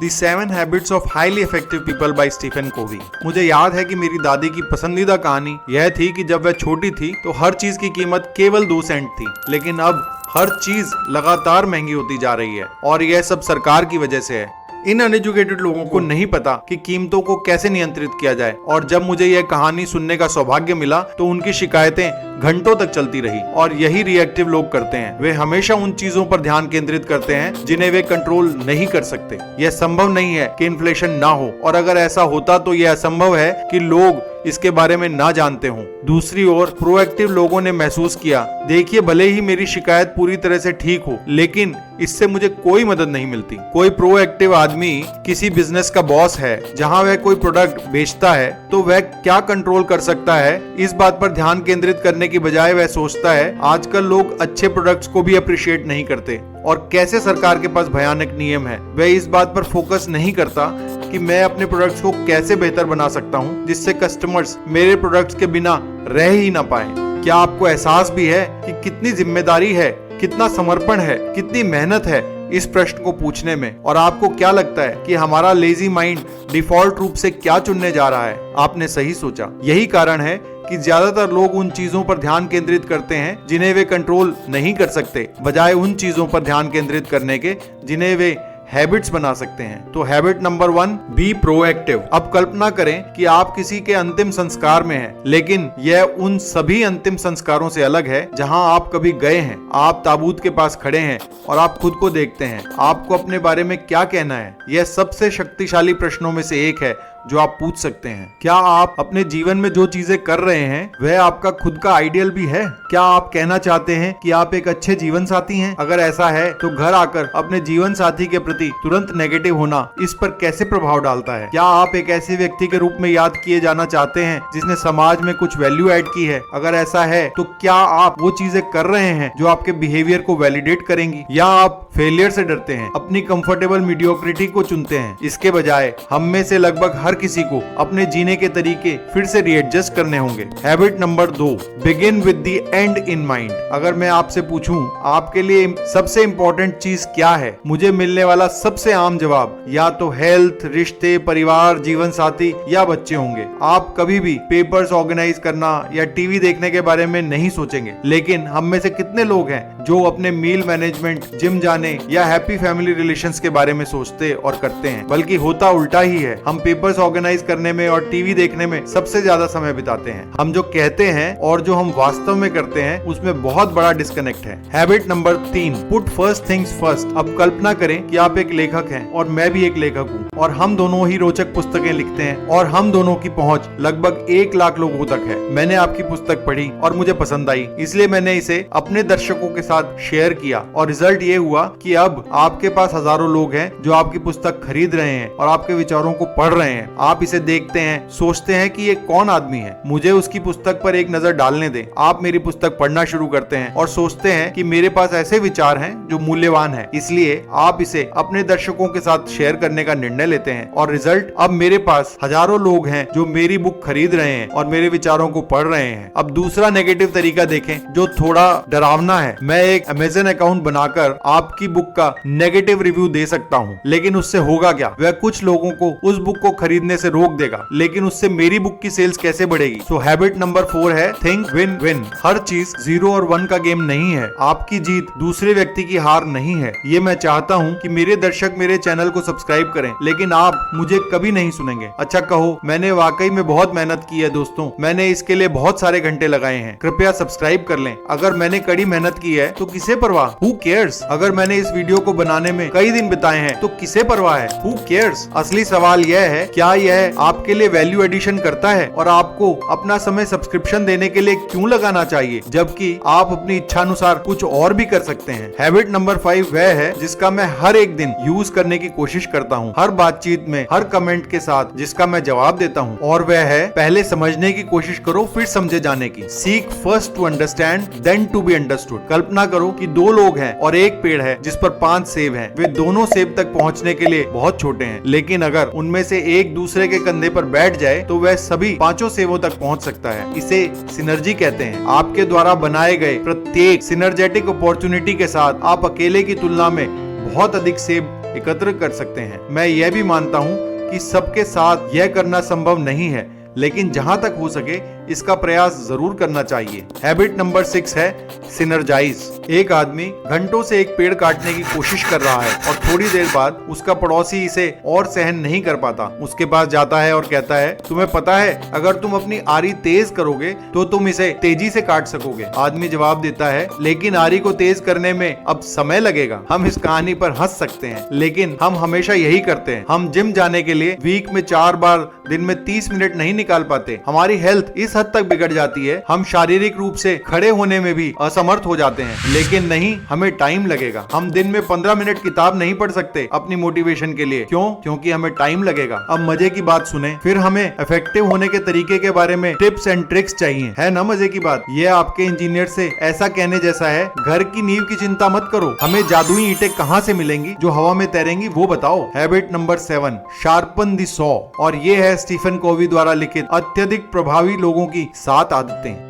The 7 habits of highly effective people by Stephen Covey. मुझे याद है कि मेरी दादी की पसंदीदा कहानी यह थी कि जब वह छोटी थी तो हर चीज की कीमत केवल 2 सेंट थी, लेकिन अब हर चीज लगातार महंगी होती जा रही है और यह सब सरकार की वजह से है। इन अनएजुकेटेड लोगों को नहीं पता कि कीमतों को कैसे नियंत्रित किया जाए, और जब मुझे यह कहानी सुनने का सौभाग्य मिला तो उनकी शिकायतें घंटों तक चलती रही। और यही रिएक्टिव लोग करते हैं, वे हमेशा उन चीजों पर ध्यान केंद्रित करते हैं जिन्हें वे कंट्रोल नहीं कर सकते। यह संभव नहीं है कि इन्फ्लेशन ना हो, और अगर ऐसा होता तो यह असंभव है कि लोग इसके बारे में ना जानते हों। दूसरी ओर प्रोएक्टिव लोगों ने महसूस किया, देखिए भले ही मेरी शिकायत पूरी तरह से ठीक हो, लेकिन इससे मुझे कोई मदद नहीं मिलती। कोई प्रोएक्टिव आदमी किसी बिजनेस का बॉस है जहां वह कोई प्रोडक्ट बेचता है, तो वह क्या कंट्रोल कर सकता है, इस बात पर ध्यान केंद्रित करने की बजाय वह सोचता है आजकल लोग अच्छे प्रोडक्ट्स को भी अप्रिशिएट नहीं करते और कैसे सरकार के पास भयानक नियम है। वह इस बात पर फोकस नहीं करता कि मैं अपने प्रोडक्ट्स को कैसे बेहतर बना सकता हूं जिससे कस्टमर्स मेरे प्रोडक्ट्स के बिना रह ही ना पाए। क्या आपको एहसास भी है कि कितनी जिम्मेदारी है, कितना समर्पण है, कितनी मेहनत है इस प्रश्न को पूछने में? और आपको क्या लगता है कि हमारा लेजी माइंड डिफॉल्ट रूप से क्या चुनने जा रहा है? आपने सही सोचा। यही कारण है कि ज्यादातर लोग उन चीजों पर ध्यान केंद्रित करते हैं जिन्हें वे कंट्रोल नहीं कर सकते, बजाय उन चीजों पर ध्यान केंद्रित करने के जिन्हें वे हैबिट्स बना सकते हैं। तो हैबिट नंबर 1, बी प्रोएक्टिव। अब कल्पना करें कि आप किसी के अंतिम संस्कार में हैं, लेकिन यह उन सभी अंतिम संस्कारों से अलग है जहां आप कभी गए हैं। आप ताबूत के पास खड़े हैं और आप खुद को देखते हैं। आपको अपने बारे में क्या कहना है? यह सबसे शक्तिशाली प्रश्नों में से एक है जो आप पूछ सकते हैं। क्या आप अपने जीवन में जो चीजें कर रहे हैं वह आपका खुद का आइडियल भी है? क्या आप कहना चाहते हैं कि आप एक अच्छे जीवन साथी हैं? अगर ऐसा है तो घर आकर अपने जीवन साथी के प्रति तुरंत नेगेटिव होना इस पर कैसे प्रभाव डालता है? क्या आप एक ऐसे व्यक्ति के रूप में याद किए जाना चाहते हैं जिसने समाज में कुछ वैल्यू ऐड की है? अगर ऐसा है तो क्या आप वो चीजें कर रहे हैं जो आपके बिहेवियर को वैलिडेट करेंगी, या आप फेलियर से डरते हैं, अपनी कंफर्टेबल मीडियोक्रिटी को चुनते हैं? इसके बजाय हम में से लगभग हर किसी को अपने जीने के तरीके फिर से रीएडजस्ट करने होंगे। Habit number 2, begin with the and in mind. अगर मैं आपसे पूछूं आपके लिए सबसे इंपॉर्टेंट चीज क्या है, मुझे मिलने वाला सबसे आम जवाब या तो हेल्थ, रिश्ते, परिवार, जीवन साथी या बच्चे होंगे। आप कभी भी पेपर्स ऑर्गेनाइज करना या टीवी देखने के बारे में नहीं सोचेंगे, लेकिन हम में से कितने लोग हैं जो अपने मील मैनेजमेंट, जिम जाने या हैप्पी फैमिली रिलेशंस के बारे में सोचते और करते हैं? बल्कि होता उल्टा ही है। हम पेपर्स ऑर्गेनाइज करने में और टीवी देखने में सबसे ज्यादा समय बिताते हैं। हम जो कहते हैं और जो हम वास्तव में करते हैं उसमें बहुत बड़ा डिस्कनेक्ट है। Habit number 3, put first things first. अब कल्पना करें कि आप एक लेखक हैं और मैं भी एक लेखक हूँ, और हम दोनों ही रोचक पुस्तकें लिखते हैं और हम दोनों की पहुंच लगभग 1 लाख लोगों तक है। मैंने आपकी पुस्तक पढ़ी और मुझे पसंद आई, इसलिए मैंने इसे अपने दर्शकों के साथ शेयर किया, और रिजल्ट ये हुआ कि अब आपके पास हजारों लोग हैं जो आपकी पुस्तक खरीद रहे हैं और आपके विचारों को पढ़ रहे हैं। आप इसे देखते हैं, सोचते हैं कि ये कौन आदमी है, मुझे उसकी पुस्तक पर एक नजर डालने दें। आप मेरी पुस्तक पढ़ना शुरू करते हैं और सोचते हैं कि मेरे पास ऐसे विचार हैं जो मूल्यवान हैं, इसलिए आप इसे अपने दर्शकों के साथ शेयर करने का निर्णय लेते हैं, और रिजल्ट, अब मेरे पास हजारों लोग हैं जो मेरी बुक खरीद रहे हैं और मेरे विचारों को पढ़ रहे हैं। अब दूसरा नेगेटिव तरीका देखें जो थोड़ा डरावना है। मैं एक अमेज़न अकाउंट बनाकर आपकी बुक का नेगेटिव रिव्यू दे सकता हूँ, लेकिन उससे होगा क्या? वह कुछ लोगों को उस बुक को खरीदने से रोक देगा, लेकिन उससे मेरी बुक की सेल्स कैसे बढ़ेगी? तो हैबिट नंबर 4 है थिंक विन विन। हर चीज 0 और 1 का गेम नहीं है। आपकी जीत दूसरे व्यक्ति की हार नहीं है। ये मैं चाहता हूँ कि मेरे दर्शक मेरे चैनल को सब्सक्राइब करें, लेकिन आप मुझे कभी नहीं सुनेंगे। अच्छा कहो, मैंने वाकई में बहुत मेहनत की है दोस्तों, मैंने इसके लिए बहुत सारे घंटे लगाए हैं, कृपया सब्सक्राइब कर लें। अगर मैंने कड़ी मेहनत की है तो किसे परवाह? Who cares? अगर मैंने इस वीडियो को बनाने में कई दिन बिताए हैं तो किसे परवाह है? Who cares? असली सवाल यह है, क्या यह आपके लिए वैल्यू एडिशन करता है, और आपको अपना समय सब्सक्रिप्शन देने के लिए क्यों लगाना चाहिए, जबकि आप अपनी इच्छा अनुसार कुछ और भी कर सकते हैं। हैबिट नंबर 5 वह है जिसका मैं हर एक दिन यूज करने की कोशिश करता हूँ, हर बातचीत में, हर कमेंट के साथ जिसका मैं जवाब देता हूँ, और वह है पहले समझने की कोशिश करो फिर समझे जाने की। Seek first to understand then to be understood. कल्पना करो कि 2 लोग हैं और एक पेड़ है जिस पर 5 सेब हैं। वे दोनों सेब तक पहुंचने के लिए बहुत छोटे हैं, लेकिन अगर उनमें से एक दूसरे के कंधे पर बैठ जाए तो वह सभी 5 सेबों तक पहुंच सकता है। इसे सिनर्जी कहते हैं। आपके द्वारा बनाए गए प्रत्येक सिनर्जेटिक अपॉर्चुनिटी के साथ आप अकेले की तुलना में बहुत अधिक सेब एकत्र कर सकते हैं। मैं यह भी मानता हूँ कि सबके साथ यह करना संभव नहीं है, लेकिन जहां तक हो सके इसका प्रयास जरूर करना चाहिए। हैबिट नंबर 6 है सिनर्जाइज। एक आदमी घंटों से एक पेड़ काटने की कोशिश कर रहा है और थोड़ी देर बाद उसका पड़ोसी इसे और सहन नहीं कर पाता। उसके पास जाता है और कहता है, तुम्हें पता है अगर तुम अपनी आरी तेज करोगे तो तुम इसे तेजी से काट सकोगे। आदमी जवाब देता है, लेकिन आरी को तेज करने में अब समय लगेगा। हम इस कहानी पर हंस सकते हैं, लेकिन हम हमेशा यही करते हैं। हम जिम जाने के लिए वीक में 4 बार दिन में 30 मिनट नहीं निकाल पाते। हमारी हेल्थ इस हद तक बिगड़ जाती है, हम शारीरिक रूप से खड़े होने में भी असमर्थ हो जाते हैं। लेकिन नहीं, हमें टाइम लगेगा। हम दिन में 15 मिनट किताब नहीं पढ़ सकते अपनी मोटिवेशन के लिए। क्यों? क्योंकि हमें टाइम लगेगा। अब मजे की बात सुने, फिर हमें इफेक्टिव होने के तरीके के बारे में टिप्स एंड ट्रिक्स चाहिए, है ना मजे की बात। ये आपके इंजीनियर से ऐसा कहने जैसा है, घर की नींव की चिंता मत करो, हमें जादुई ईंटें कहाँ से मिलेंगी जो हवा में तैरेंगी वो बताओ। Habit number 7, sharpen the saw. और ये है स्टीफन कोवी द्वारा लिखित अत्यधिक प्रभावी लोगों की 7 आदतें।